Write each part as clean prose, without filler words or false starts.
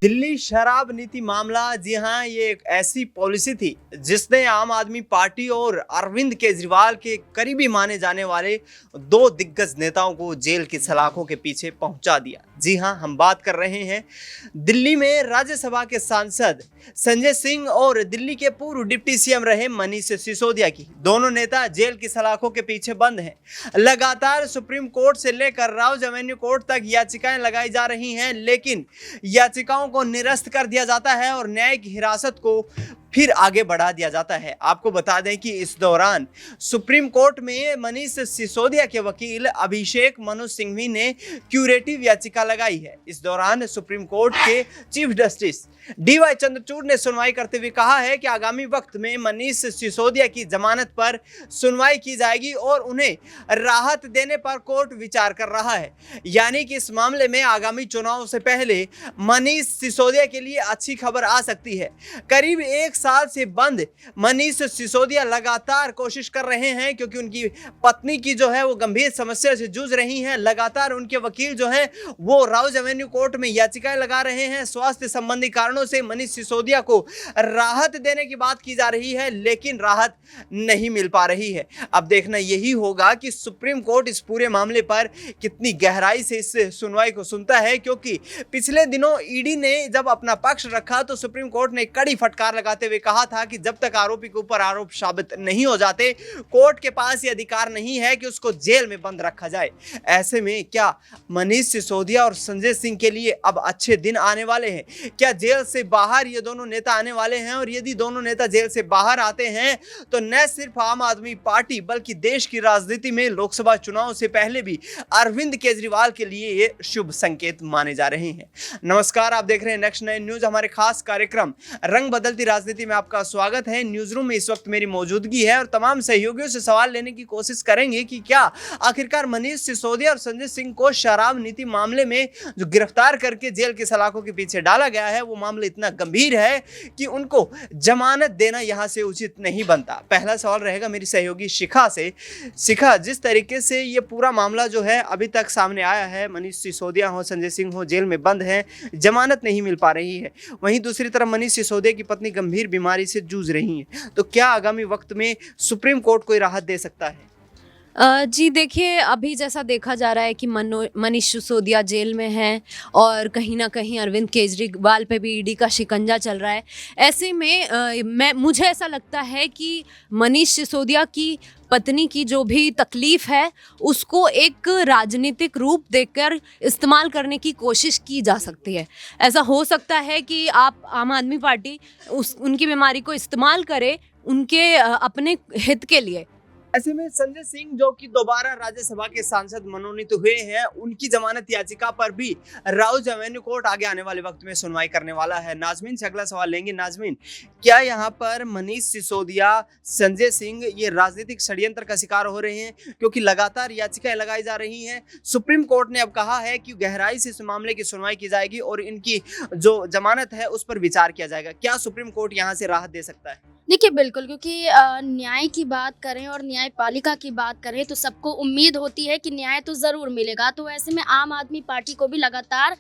दिल्ली शराब नीति मामला, जी हाँ, ये एक ऐसी पॉलिसी थी जिसने आम आदमी पार्टी और अरविंद केजरीवाल के करीबी माने जाने वाले दो दिग्गज नेताओं को जेल की सलाखों के पीछे पहुंचा दिया। जी हाँ, हम बात कर रहे हैं दिल्ली में राज्यसभा के सांसद संजय सिंह और दिल्ली के पूर्व डिप्टी सीएम रहे मनीष सिसोदिया की। दोनों नेता जेल की सलाखों के पीछे बंद हैं। लगातार सुप्रीम कोर्ट से लेकर राउज एवेन्यू कोर्ट तक याचिकाएं लगाई जा रही हैं, लेकिन याचिकाओं को निरस्त कर दिया जाता है और न्यायिक हिरासत को फिर आगे बढ़ा दिया जाता है। आपको बता दें कि इस दौरान सुप्रीम कोर्ट में मनीष सिसोदिया के वकील अभिषेक मनु सिंघवी ने क्यूरेटिव याचिका लगाई है। इस दौरान सुप्रीम कोर्ट के चीफ जस्टिस डीवाई चंद्रचूड़ ने सुनवाई करते हुए कहा है कि आगामी वक्त में मनीष सिसोदिया की जमानत पर सुनवाई की जाएगी और उन्हें राहत देने पर कोर्ट विचार कर रहा है। यानी कि इस मामले में आगामी चुनाव से पहले मनीष सिसोदिया के लिए अच्छी खबर आ सकती है। करीब एक साल से बंद मनीष सिसोदिया लगातार कोशिश कर रहे हैं, क्योंकि उनकी पत्नी की जो है वो गंभीर समस्या से जूझ रही हैं। लगातार उनके वकील जो है वो राउज एवेन्यू कोर्ट में याचिकाएं लगा रहे हैं। स्वास्थ्य संबंधी कारणों से मनीष सिसोदिया को राहत देने की बात की जा रही है, लेकिन राहत नहीं मिल पा रही है। अब देखना यही होगा कि सुप्रीम कोर्ट इस पूरे मामले पर कितनी गहराई से इस सुनवाई को सुनता है, क्योंकि पिछले दिनों ईडी ने जब अपना पक्ष रखा तो सुप्रीम कोर्ट ने कड़ी फटकार लगाते हुए कहा था कि जब तक आरोपी के ऊपर आरोप साबित नहीं हो जाते, कोर्ट के पास ये अधिकार नहीं है कि उसको जेल में बंद रखा जाए। ऐसे में क्या मनीष सिसोदिया और संजय सिंह के लिए अब अच्छे दिन आने वाले हैं? क्या जेल से बाहर ये दोनों नेता आने वाले हैं? और यदि दोनों नेता जेल से बाहर आते हैं तो न सिर्फ आम आदमी पार्टी बल्कि देश की राजनीति में लोकसभा चुनाव से पहले भी अरविंद केजरीवाल के लिए ये शुभ संकेत माने जा रहे हैं। नमस्कार, आप देख रहे हैं नेक्स्ट 9 न्यूज। हमारे खास कार्यक्रम रंग बदलती राजनीति में आपका स्वागत है। न्यूज रूम में इस वक्त मेरी मौजूदगी है और तमाम सहयोगियों से सवाल लेने की कोशिश करेंगे कि क्या आखिरकार मनीष सिसोदिया और संजय सिंह को शराब नीति मामले में जो गिरफ्तार करके जेल की सलाखों के पीछे डाला गया है, वो मामला इतना गंभीर है कि उनको जमानत देना यहां से उचित नहीं बनता। पहला सवाल रहेगा मेरी सहयोगी शिखा से। शिखा, जिस तरीके से ये पूरा मामला जो है अभी तक सामने आया है, मनीष सिसोदिया हो संजय सिंह हो जेल में बंद हैं, जमानत नहीं मिल पा रही है, वहीं दूसरी तरफ मनीष सिसोदिया की पत्नी गंभीर बीमारी से जूझ रही हैं, तो क्या आगामी वक्त में सुप्रीम कोर्ट कोई राहत दे सकता है? जी देखिए, अभी जैसा देखा जा रहा है कि मनीष सिसोदिया जेल में हैं और कहीं ना कहीं अरविंद केजरीवाल पे भी ईडी का शिकंजा चल रहा है। ऐसे में मुझे ऐसा लगता है कि मनीष सिसोदिया की पत्नी की जो भी तकलीफ़ है उसको एक राजनीतिक रूप देकर इस्तेमाल करने की कोशिश की जा सकती है। ऐसा हो सकता है कि आप आम आदमी पार्टी उनकी बीमारी को इस्तेमाल करे उनके अपने हित के लिए। ऐसे में संजय सिंह जो कि दोबारा राज्यसभा के सांसद मनोनीत हुए हैं, उनकी जमानत याचिका पर भी राउज एवेन्यू कोर्ट आगे आने वाले वक्त में सुनवाई करने वाला है। नाजमीन से अगला सवाल लेंगे। नाजमीन, क्या यहाँ पर मनीष सिसोदिया, संजय सिंह ये राजनीतिक षड्यंत्र का शिकार हो रहे हैं? क्योंकि लगातार याचिकाएं लगाई जा रही हैं। सुप्रीम कोर्ट ने अब कहा है कि गहराई से इस मामले की सुनवाई की जाएगी और इनकी जो जमानत है उस पर विचार किया जाएगा। क्या सुप्रीम कोर्ट यहाँ से राहत दे सकता है? देखिए बिल्कुल, क्योंकि न्याय की बात करें और न्यायपालिका की बात करें तो सबको उम्मीद होती है कि न्याय तो ज़रूर मिलेगा। तो ऐसे में आम आदमी पार्टी को भी लगातार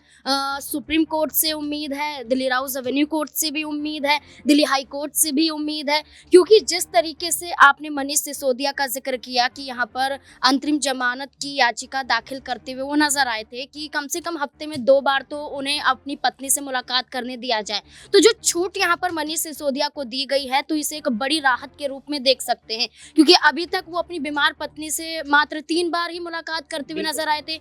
सुप्रीम कोर्ट से उम्मीद है, दिल्ली राउज एवेन्यू कोर्ट से भी उम्मीद है, दिल्ली हाई कोर्ट से भी उम्मीद है, क्योंकि जिस तरीके से आपने मनीष सिसोदिया का जिक्र किया कि यहाँ पर अंतरिम जमानत की याचिका दाखिल करते हुए वो नज़र आए थे कि कम से कम हफ्ते में 2 बार तो उन्हें अपनी पत्नी से मुलाकात करने दिया जाए। तो जो छूट यहाँ पर मनीष सिसोदिया को दी गई है तो इसे एक बड़ी राहत के रूप में देख सकते हैं, क्योंकि अभी तक वो अपनी बीमार पत्नी से मात्र 3 बार ही मुलाकात करते हुए नजर आए थे।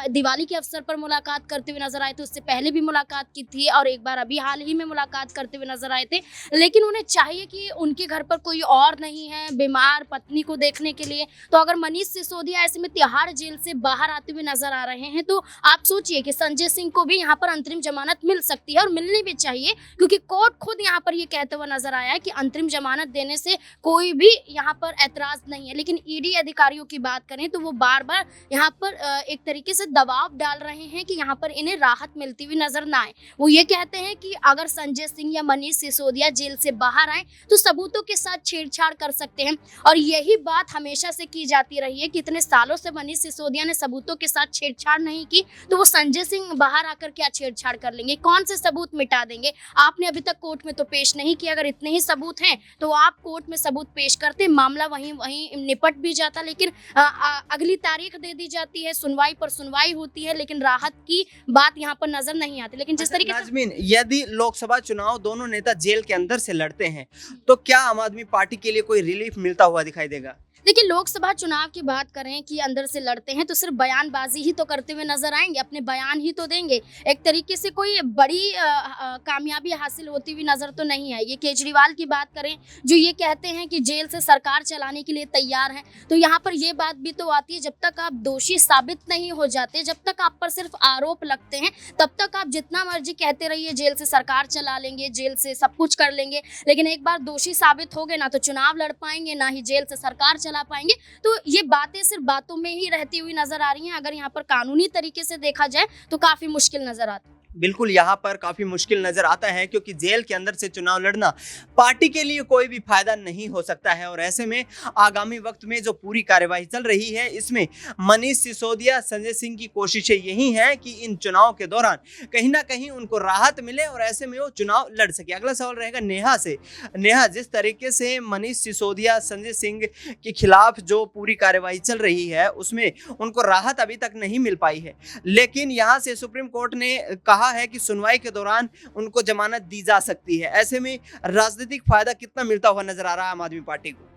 दिवाली के अवसर पर मुलाकात करते हुए नजर आए थे, उससे पहले भी मुलाकात की थी और एक बार अभी हाल ही में मुलाकात करते हुए नजर आए थे। लेकिन उन्हें चाहिए कि उनके घर पर कोई और नहीं है बीमार पत्नी को देखने के लिए। तो अगर मनीष सिसोदिया ऐसे में तिहाड़ जेल से बाहर आते हुए नजर आ रहे हैं तो आप सोचिए कि संजय सिंह को भी यहाँ पर अंतरिम जमानत मिल सकती है और मिलनी भी चाहिए, क्योंकि कोर्ट खुद यहाँ पर ये कहते हुए नजर आया है कि अंतरिम अंतरिम जमानत देने से कोई भी यहाँ पर ऐतराज नहीं है। लेकिन ईडी अधिकारियों की बात करें तो वो बार बार यहाँ पर एक तरीके से दबाव डाल रहे हैं कि यहाँ पर इन्हें राहत मिलती हुई नजर ना आए। वो ये कहते हैं कि अगर संजय सिंह या मनीष सिसोदिया जेल से बाहर आए तो सबूतों के साथ छेड़छाड़ कर सकते हैं। और यही बात हमेशा से की जाती रही है कि इतने सालों से मनीष सिसोदिया ने सबूतों के साथ छेड़छाड़ नहीं की तो वो संजय सिंह बाहर आकर क्या छेड़छाड़ कर लेंगे, कौन से सबूत मिटा देंगे। आपने अभी तक कोर्ट में तो पेश नहीं किया, अगर इतने ही सबूत हैं तो आप कोर्ट में सबूत पेश करते, मामला वहीं निपट भी जाता। लेकिन अगली तारीख दे दी जाती है, सुनवाई पर सुनवाई होती है, लेकिन राहत की बात यहाँ पर नजर नहीं आती। लेकिन जिस तरीके से नाज़मीन, यदि लोकसभा चुनाव दोनों नेता जेल के अंदर से लड़ते हैं तो क्या आम आदमी पार्टी के लिए कोई रिलीफ मिलता हुआ दिखाई देगा? देखिए, लोकसभा चुनाव की बात करें कि अंदर से लड़ते हैं तो सिर्फ बयानबाजी ही तो करते हुए नजर आएंगे, अपने बयान ही तो देंगे। एक तरीके से कोई बड़ी कामयाबी हासिल होती हुई नजर तो नहीं आएगी। केजरीवाल की बात करें जो ये कहते हैं कि जेल से सरकार चलाने के लिए तैयार हैं, तो यहाँ पर ये बात भी तो आती है जब तक आप दोषी साबित नहीं हो जाते, जब तक आप पर सिर्फ आरोप लगते हैं, तब तक आप जितना मर्जी कहते रहिए जेल से सरकार चला लेंगे, जेल से सब कुछ कर लेंगे। लेकिन एक बार दोषी साबित हो गए ना तो चुनाव लड़ पाएंगे, ना ही जेल से सरकार चला पाएंगे। तो ये बातें सिर्फ बातों में ही रहती हुई नजर आ रही हैं। अगर यहाँ पर कानूनी तरीके से देखा जाए तो काफी मुश्किल नजर आता है। बिल्कुल, यहाँ पर काफी मुश्किल नजर आता है क्योंकि जेल के अंदर से चुनाव लड़ना पार्टी के लिए कोई भी फायदा नहीं हो सकता है। और ऐसे में आगामी वक्त में जो पूरी कार्यवाही चल रही है इसमें मनीष सिसोदिया, संजय सिंह की कोशिशें यही हैं कि इन चुनाव के दौरान कहीं ना कहीं उनको राहत मिले और ऐसे में वो चुनाव लड़ सके। अगला सवाल रहेगा नेहा से। नेहा, जिस तरीके से मनीष सिसोदिया, संजय सिंह के खिलाफ जो पूरी कार्यवाही चल रही है उसमें उनको राहत अभी तक नहीं मिल पाई है, लेकिन यहाँ से सुप्रीम कोर्ट ने कहा है कि सुनवाई के दौरान उनको जमानत दी जा सकती है। ऐसे में राजनीतिक फायदा कितना मिलता हुआ नजर आ रहा है आम आदमी पार्टी को?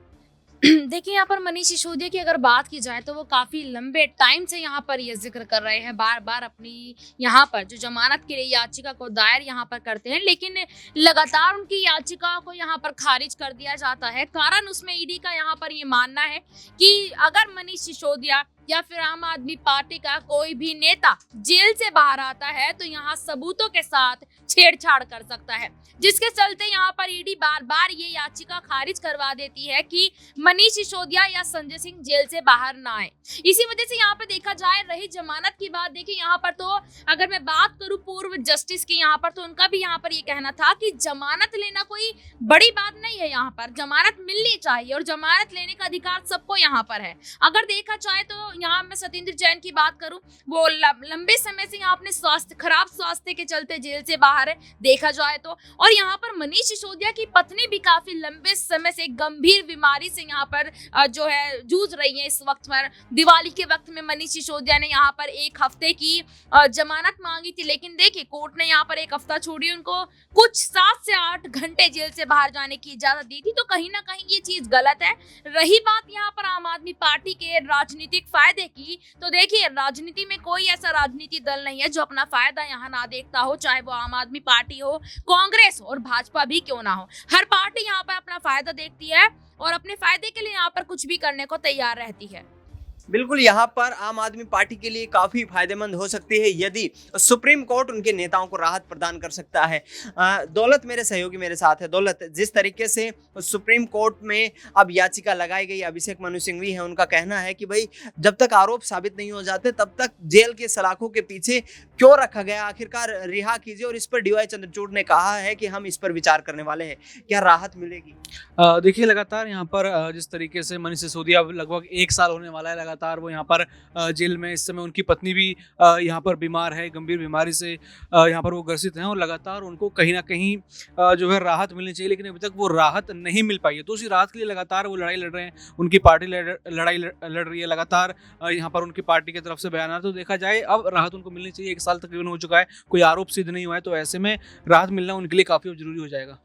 देखिए, यहाँ पर मनीष सिसोदिया की अगर बात की जाए तो वो काफ़ी लंबे टाइम से यहाँ पर ये जिक्र कर रहे हैं, बार बार अपनी यहाँ पर जो जमानत के लिए याचिका को दायर यहाँ पर करते हैं, लेकिन लगातार उनकी याचिका को यहाँ पर खारिज कर दिया जाता है। कारण उसमें ईडी का यहाँ पर ये मानना है कि अगर मनीष सिसोदिया या फिर आम आदमी पार्टी का कोई भी नेता जेल से बाहर आता है तो यहाँ सबूतों के साथ छेड़छाड़ कर सकता है, जिसके चलते यहाँ पर ईडी बार बार ये याचिका खारिज करवा देती है कि मनीष सिसोदिया या संजय सिंह जेल से बाहर ना आए। इसी वजह से यहाँ पर देखा जाए, रही जमानत की बात, देखिए यहाँ पर तो अगर मैं बात करूँ पूर्व जस्टिस की, यहाँ पर तो उनका भी यहाँ पर ये कहना था कि जमानत लेना कोई बड़ी बात नहीं है, यहाँ पर जमानत मिलनी चाहिए और जमानत लेने का अधिकार सबको यहाँ पर है। अगर देखा जाए तो यहाँ मैं सत्येंद्र जैन की बात करूं, वो लंबे समय से यहाँ अपने खराब स्वास्थ्य के चलते जेल से बाहर है देखा जाए तो। और यहाँ पर मनीष सिसोदिया की पत्नी भी काफी लंबे समय से गंभीर बीमारी से यहाँ पर जो है जूझ रही है इस वक्त पर। दिवाली के वक्त में मनीष सिसोदिया ने यहाँ पर 1 हफ्ते की जमानत मांगी थी, लेकिन देखिए कोर्ट ने यहाँ पर 1 हफ्ता छोड़ी, उनको कुछ 7 से 8 घंटे जेल से बाहर जाने की इजाजत दी थी। तो कहीं ना कहीं ये चीज गलत है। रही बात यहाँ पर आम आदमी पार्टी के राजनीतिक फायदे की, तो देखिए राजनीति में कोई ऐसा राजनीतिक दल नहीं है जो अपना फायदा यहाँ ना देखता हो, चाहे वो आम आदमी पार्टी हो, कांग्रेस और भाजपा भी क्यों ना हो। हर पार्टी यहाँ पर अपना फायदा देखती है और अपने फायदे के लिए यहाँ पर कुछ भी करने को तैयार रहती है। बिल्कुल, यहाँ पर आम आदमी पार्टी के लिए काफ़ी फायदेमंद हो सकती है यदि सुप्रीम कोर्ट उनके नेताओं को राहत प्रदान कर सकता है। दौलत मेरे सहयोगी मेरे साथ है। दौलत, जिस तरीके से सुप्रीम कोर्ट में अब याचिका लगाई गई, अभिषेक मनु सिंघवी है, उनका कहना है कि भाई जब तक आरोप साबित नहीं हो जाते तब तक जेल के सलाखों के पीछे क्यों रखा गया, आखिरकार रिहा कीजिए। और इस पर डीवाई चंद्रचूड़ ने कहा है कि हम इस पर विचार करने वाले हैं, क्या राहत मिलेगी? देखिए, लगातार यहाँ पर जिस तरीके से मनीष सिसोदिया लगभग 1 साल होने वाला है लगातार वो यहाँ पर जेल में, इस समय उनकी पत्नी भी यहाँ पर बीमार है, गंभीर बीमारी से यहाँ पर वो ग्रसित हैं और लगातार उनको कहीं ना कहीं जो है राहत मिलनी चाहिए, लेकिन अभी तक वो राहत नहीं मिल पाई है। तो उसी राहत के लिए लगातार वो लड़ाई लड़ रहे हैं, उनकी पार्टी लड़ाई लड़ रही है लगातार। यहाँ पर उनकी पार्टी की तरफ से बयान आ, तो देखा जाए अब राहत उनको मिलनी चाहिए। 1 साल तकरीबन हो चुका है, कोई आरोप सिद्ध नहीं हुआ है, तो ऐसे में राहत मिलना उनके लिए काफ़ी जरूरी हो जाएगा।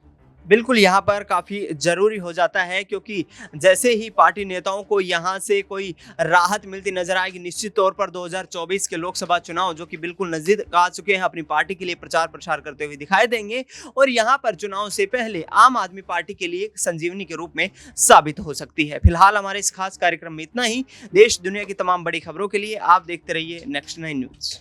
बिल्कुल, यहाँ पर काफ़ी ज़रूरी हो जाता है क्योंकि जैसे ही पार्टी नेताओं को यहाँ से कोई राहत मिलती नजर आएगी, निश्चित तौर पर 2024 के लोकसभा चुनाव जो कि बिल्कुल नज़दीक आ चुके हैं, अपनी पार्टी के लिए प्रचार प्रसार करते हुए दिखाई देंगे और यहाँ पर चुनाव से पहले आम आदमी पार्टी के लिए एक संजीवनी के रूप में साबित हो सकती है। फिलहाल हमारे इस खास कार्यक्रम में इतना ही। देश दुनिया की तमाम बड़ी खबरों के लिए आप देखते रहिए नेक्स्ट 9 न्यूज़।